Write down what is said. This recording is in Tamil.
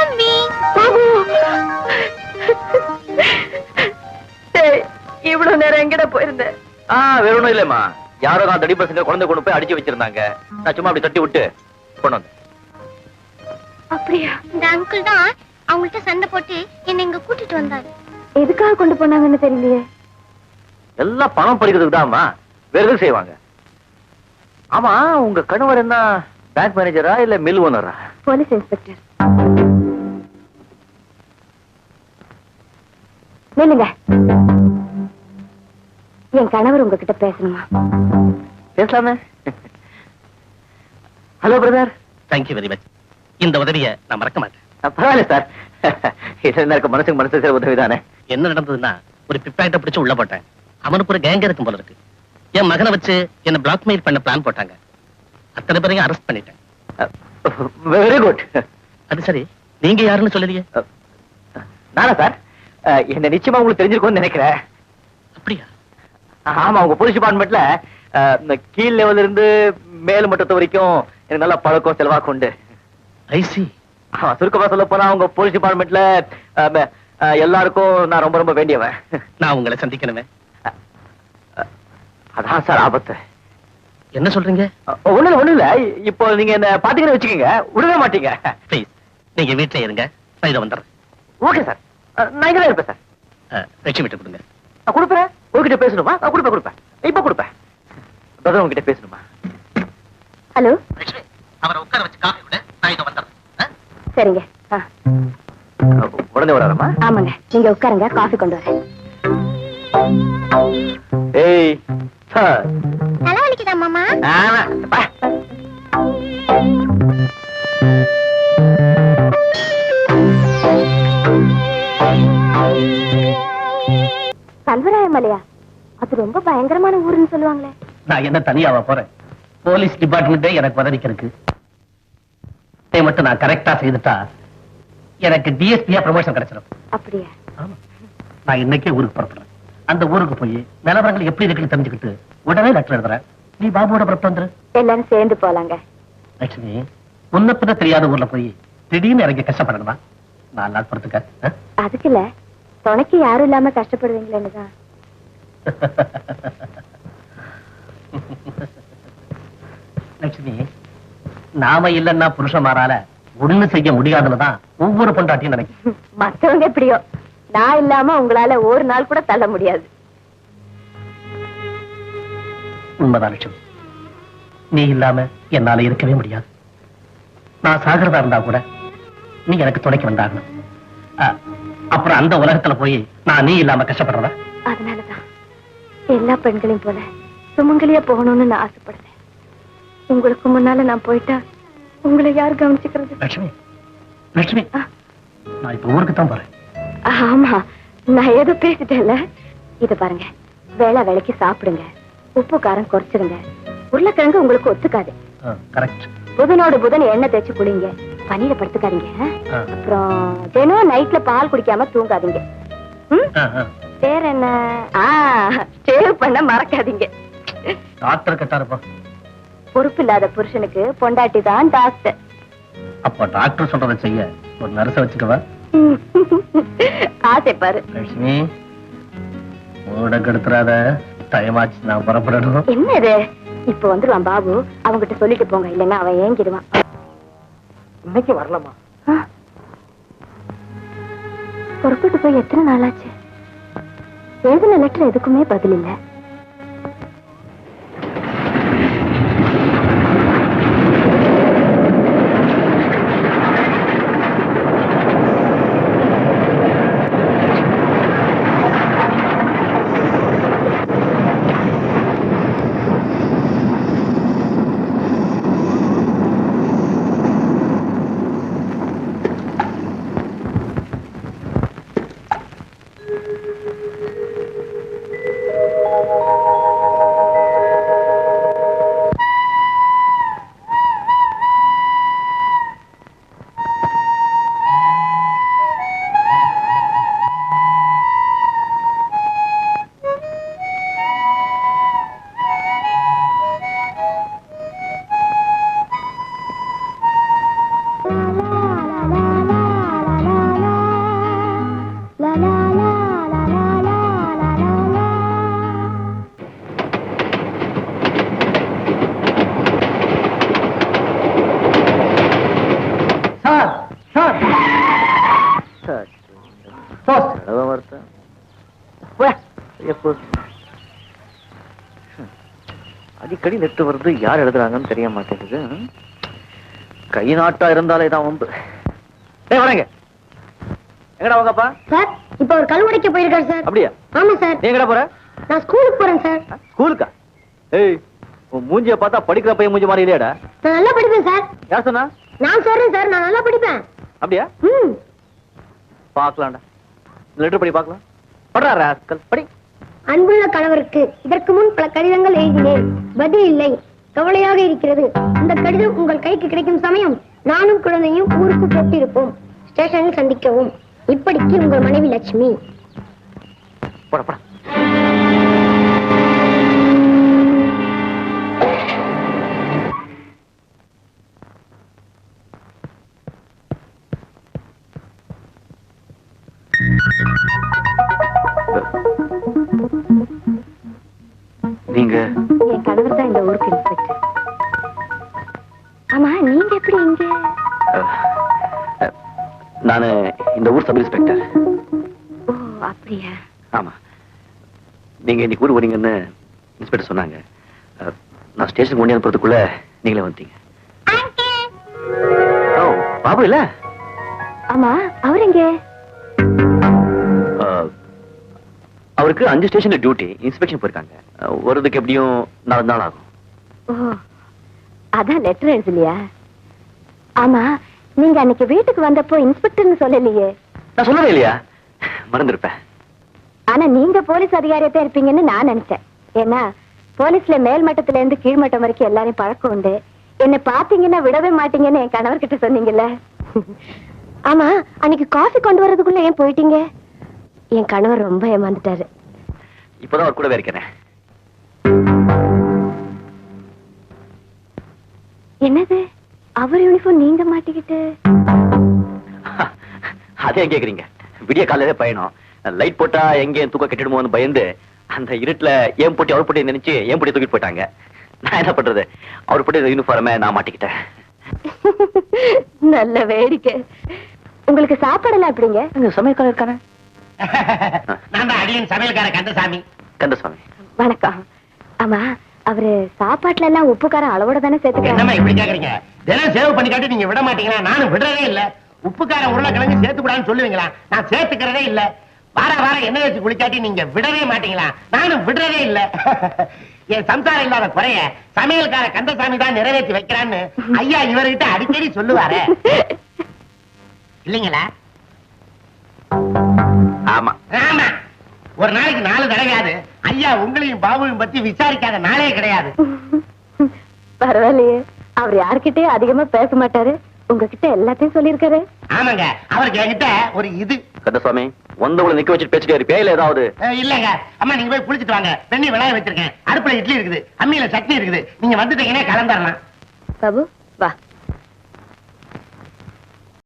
மம்மி. இவ்வளவு நேரம் எங்கட போயிருந்த? வேற ஒண்ணும் இல்லம்மா, யாரோ நான் தடி பசங்க குழந்தை கொண்டு போய் அடிச்சு வச்சிருந்தாங்க. நான் சும்மா அப்படி தட்டி விட்டு கொண்டு வந்தேன். அப்படியா? இந்த அங்கிள் தான் அவங்கள்ட்ட சண்டை போட்டு என்ன இங்க கூட்டிட்டு வந்தாரு. எதுக்காக கொண்டு போனாங்கன்னு தெரியலையே. எல்லாம் பணம் பறிக்கிறதுக்கு தான்மா, வேற எதுவும் செய்வாங்க. ஆமா, உங்க கணவர் என்ன பேங்க் மேனேஜரா இல்ல மில் ஓனரா? Police inspector. நில்லுங்க, என் கணவர் உங்ககிட்ட பேசணுமா? பேசலாமே. Hello brother. Thank you very much. இந்த உதவியை நான் மறக்க மாட்டேன். பரவாயில்ல சார், இது இருக்க மனசுக்கு மனசு சார் உதவிதானே. என்ன நடந்ததுன்னா, ஒரு பிப்பாயிட்ட பிடிச்சு உள்ள போட்டேன். அவனுக்கு ஒரு கேங்க இருக்கும் போல இருக்கு. என் மகனை வச்சு என்ன பிளாக்மெயில் பண்ண பிளான் போட்டாங்க. அத்தனை பேரையும் அரெஸ்ட் பண்ணிட்டேன். Very good. அது சரி, நீங்க யாருன்னு சொல்லலையே? நானா சார்? என்ன நிச்சயமா உங்களுக்கு தெரிஞ்சிருக்கும்னு நினைக்கிறேன். அப்படியா? ஆமா, உங்க போலீஸ் டிபார்ட்மெண்ட்ல கீழ் லெவல்ல இருந்து மேல் மட்டத்து வரைக்கும் எனக்கு நல்ல பழக்கம் செலவாக்கு உண்டு. ஐசி. சுருக்கமா சொல்ல போனா உங்க போலீஸ் டிபார்ட்மெண்ட்ல எல்லாருக்கும் நான் ரொம்ப ரொம்ப வேண்டியவன். நான் உங்களை சந்திக்கணுமே. அதான் சார் ஆபத்து. என்ன சொல்றீங்க? ஒண்ணு இல்ல, இப்போ நீங்க என்ன பாத்தீங்கன்னு வச்சுக்கீங்க, விடவே மாட்டீங்க. ப்ளீஸ், நீங்க வீட்டுல இருங்க, நான் இதை வந்துடுறேன். ஓகே சார், நான் இங்கதான் இருப்பேன் சார். லட்சுமி கிட்ட கொடுங்க. கொடுப்பேன். உங்ககிட்ட பேசணுமா? கொடுப்பேன். இப்ப கொடுப்பேன். பிரதர் உங்ககிட்ட பேசணுமா? ஹலோ லட்சுமி, அவரை உட்கார வச்சு காஃபி விட, நான் இதை வந்துடுறேன். சரிங்க. உடனே வராரமா? ஆமாங்க, நீங்க உட்காருங்க, காஃபி கொண்டு வரேன். ஏய் சார், தலைவலிக்குதா மாமா? கல்வராய மலையா? அது ரொம்ப பயங்கரமான ஊருன்னு சொல்லுவாங்களே. நான் என்ன தனியாவா போறேன்? போலீஸ் டிபார்ட்மெண்டே எனக்கு உதவிக்கு மட்டும் நான் கரெக்டா செய்துட்டா எனக்கு டிஎஸ்பியா ப்ரமோஷன் கிடைச்சிடும். அப்படியா? ஆமா, நான் இன்னைக்கே ஊருக்கு புறப்படுறேன். அந்த ஊருக்கு போய் நிலவரங்கள் எப்படி இருக்குன்னு தெரிஞ்சுக்கிட்டு உடனே லெட்டர் எழுதுறேன். நீ பாபுவோட புறப்பட்டு வந்துரு. எல்லாரும் சேர்ந்து போலாங்க. லட்சுமி, முன்ன பின்ன தெரியாத ஊர்ல போய் திடீர்னு இறங்கி கஷ்டப்படணுமா? 4 நாள் பொறுத்துக்க. அதுக்கு இல்ல, துணைக்கு யாரும் இல்லாம கஷ்டப்படுவீங்களேன்னுதான். லட்சுமி, நாம இல்லன்னா புருஷமாரால ஒண்ணு செய்ய முடியாதுன்னுதான் ஒவ்வொரு பொண்டாட்டியும் நினைக்கும். மத்தவங்க எப்படியோ, நான் இல்லாம உங்களால ஒரு நாள் கூட தள்ள முடியாது. உண்மைதான் லட்சுமி, நீ இல்லாம என்னால இருக்கவே முடியாது. நான் சாகிறதா இருந்தா கூட நீ எனக்கு துணைக்கு வந்தாகணும். அப்புறம் அந்த உலகத்துல போய் நான் நீ இல்லாம கஷ்டப்படுறதா? அதனாலதான் எல்லா பெண்களையும் போல சுமங்கலியா போகணும்னு நான் ஆசைப்படுறேன். உங்களுக்கு முன்னால நான் போயிட்டா உங்களை யார் கவனிச்சுக்கிறது? லட்சுமி, லட்சுமி, நான் இப்ப ஊருக்கு தான் போறேன். ஆமா, நான் ஏதோ பேசிட்டேன்ல. இத பாருங்க, வேளா வேலைக்கு சாப்பிடுங்க, உப்பு காரம் குறைச்சிருங்க. உருளைக்கிழங்கு உங்களுக்கு ஒத்துக்காது. கரெக்ட். புதனோட புதன் எண்ணெய் தேய்ச்சி குளிங்க, பனியில படுத்துக்காதீங்க. அப்புறம் தினம் நைட்ல பால் குடிக்காம தூங்காதீங்க. வேற என்ன, சேவ் பண்ண மறக்காதீங்க. டாக்டர் கட்டா இருப்பா. பொறுப்பு இல்லாத புருஷனுக்கு பொண்டாட்டி தான் டாக்டர். அப்ப டாக்டர் சொல்றதை செய்ய ஒரு நர்ஸ வச்சுக்கவா? ஆசை பாரு. லட்சுமி, மூட கெடுத்துறாத, டைமாச்சு, நான் புறப்படணும். என்னது? இப்ப வந்துருவான் பாபு, அவங்கிட்ட சொல்லிட்டு போங்க, இல்லைன்னா அவன் ஏங்கிடுவான். இன்னைக்கு வரலாமா? புறப்பட்டு போய் எத்தனை நாளாச்சு? எழுதின லெட்டர் எதுக்குமே பதில் இல்லை. அடிக்கடி லெட்டர் வருது, யார் எழுதுறாங்கன்னு தெரிய மாட்டேங்குது. கை நாட்டா இருந்தாலே தான் வந்து. வரேங்க. எங்கடா வாங்கப்பா? சார் இப்ப ஒரு கல் உடைக்க போயிருக்காரு சார். அப்படியா? ஆமா சார். நீ எங்கடா போற? நான் ஸ்கூலுக்கு போறேன் சார். ஸ்கூலுக்கா? ஏய், உன் மூஞ்சிய பார்த்தா படிக்கிற பையன் மூஞ்சி மாதிரி இல்லையாடா? நான் நல்லா படிப்பேன் சார். யார் சொன்னா? நான் சொல்றேன் சார், நான் நல்லா படிப்பேன். அப்படியா? பாக்கலாம்டா. லெட்டர் படி பாக்கலாம். படுறா ராஸ்கல், படி. அன்புள்ள கணவருக்கு இதற்கு முன் பல கடிதங்கள் எழுதினேன், பதில் இல்லை. கவலையாக இருக்கிறது. இந்த கடிதம் உங்கள் கைக்கு கிடைக்கும் சமயம் நானும் குழந்தையும் ஊருக்கு போட்டிருப்போம். ஸ்டேஷனில் சந்திக்கவும். இப்படிக்கு உங்கள் மனைவி லட்சுமி. போட போட. நீங்க? என் கணவர் தான் இந்த ஊருக்கு இன்ஸ்பெக்டர். ஆமா, நீங்க எப்படி இங்க? நானு இந்த ஊர் சப் இன்ஸ்பெக்டர். ஓ அப்படியா? ஆமா. நீங்க இன்னைக்கு ஊர் வரீங்கன்னு இன்ஸ்பெக்டர் சொன்னாங்க. நான் ஸ்டேஷன் கொண்டு அனுப்புறதுக்குள்ள நீங்களே வந்துட்டீங்க. ஓ, பாபு இல்ல? ஆமா, அவர் எங்க? அவருக்கு 5 ஸ்டேஷன்ல டியூட்டி, இன்ஸ்பெக்ஷன் போயிருக்காங்க. வருவதுக்கு எப்படியும் 4 நாள் ஆகும். ஓ, அதான் லெட்டர் எழுதலையா? ஆமா, நீங்க அன்னைக்கு வீட்டுக்கு வந்தப்போ இன்ஸ்பெக்டர்னு சொல்லலையே. நான் சொல்லவே இல்லையா? மறந்துருப்பேன். ஆனா நீங்க போலீஸ் அதிகாரியத்தை இருப்பீங்கன்னு நான் நினைச்சேன். ஏன்னா போலீஸ்ல மேல் மட்டத்துல இருந்து கீழ் மட்டம் வரைக்கும் எல்லாரையும் பழக்கம் உண்டு. என்ன பாத்தீங்கன்னா விடவே மாட்டீங்கன்னு என் கணவர் கிட்ட சொன்னீங்கல்ல. ஆமா, அன்னைக்கு காஃபி கொண்டு வர்றதுக்குள்ள ஏன் போயிட்டீங்க? என் கணவர் ரொம்ப ஏமாந்துட்டாரு. இப்பதான் அவர் கூடவே இருக்கிறேன். என்னது, அவர் யூனிஃபார்ம் நீங்க மாட்டிக்கிட்டு? அதே கேக்குறீங்க. விடிய காலையில பயணம், லைட் போட்டா எங்கேயும் தூக்க கெட்டிடுமோன்னு பயந்து அந்த இருட்டுல ஏன் போட்டி அவர் போட்டி நினைச்சு ஏன் போட்டி தூக்கிட்டு போயிட்டாங்க. நான் என்ன பண்றது, அவர் போட்டி யூனிஃபார்மே நான் மாட்டிக்கிட்டேன். நல்ல வேடிக்கை. உங்களுக்கு சாப்பாடெல்லாம் எப்படிங்க? சமையல்காரர் இருக்கானே. நான் தான் அடியன் சமையல்கார கந்தசாமி. கந்தசாமி வணக்கம். ஆமா, அவரு சாப்பாட்டுல எல்லாம் உப்பு காரம் அளவோட தானே சேர்த்துக்க? என்னம்மா இப்படி கேக்குறீங்க? தினம் சேவ் பண்ணி காட்டி நீங்க விட மாட்டீங்களா? நானும் விடுறதே இல்ல. உப்புக்கார உருளைக்கிழங்கு சேர்த்து கூடாதுன்னு சொல்லுவீங்களா? நான் சேர்த்துக்கிறதே இல்ல. வார எண்ணெய் வச்சு குளிக்காட்டி நீங்க விடவே மாட்டீங்களா? நானும் விடுறதே இல்ல. என் சம்சாரம் இல்லாத குறைய சமையல்கார கந்தசாமி தான் நிறைவேற்றி வைக்கிறான்னு ஐயா இவர்கிட்ட அடிக்கடி சொல்லுவாரு இல்லீங்களா? ஆமா ஆமா. ஒரு நாளைக்கு 4 தடவையாது ஐயா உங்களையும் பாபுவையும் பத்தி விசாரிக்காத நாளே கிடையாது. பரவாயில்லையே, அவர் யார்கிட்டயும் அதிகமா பேச மாட்டாரு. உங்ககிட்ட எல்லாத்தையும் சொல்லிருக்காரு. ஆமாங்க, அவருக்கு என்கிட்ட ஒரு இது. கந்தசாமி வந்தவங்களை நிக்க வச்சுட்டு பேசிட்டே இருப்பியா இல்ல ஏதாவது? இல்லங்க அம்மா, நீங்க போய் குளிச்சுட்டு வாங்க. வெண்ணி விளைய வச்சிருக்கேன். அடுப்புல இட்லி இருக்குது, அம்மியில சட்னி இருக்குது. நீங்க வந்துட்டீங்கன்னா கலந்துடலாம். பாபு,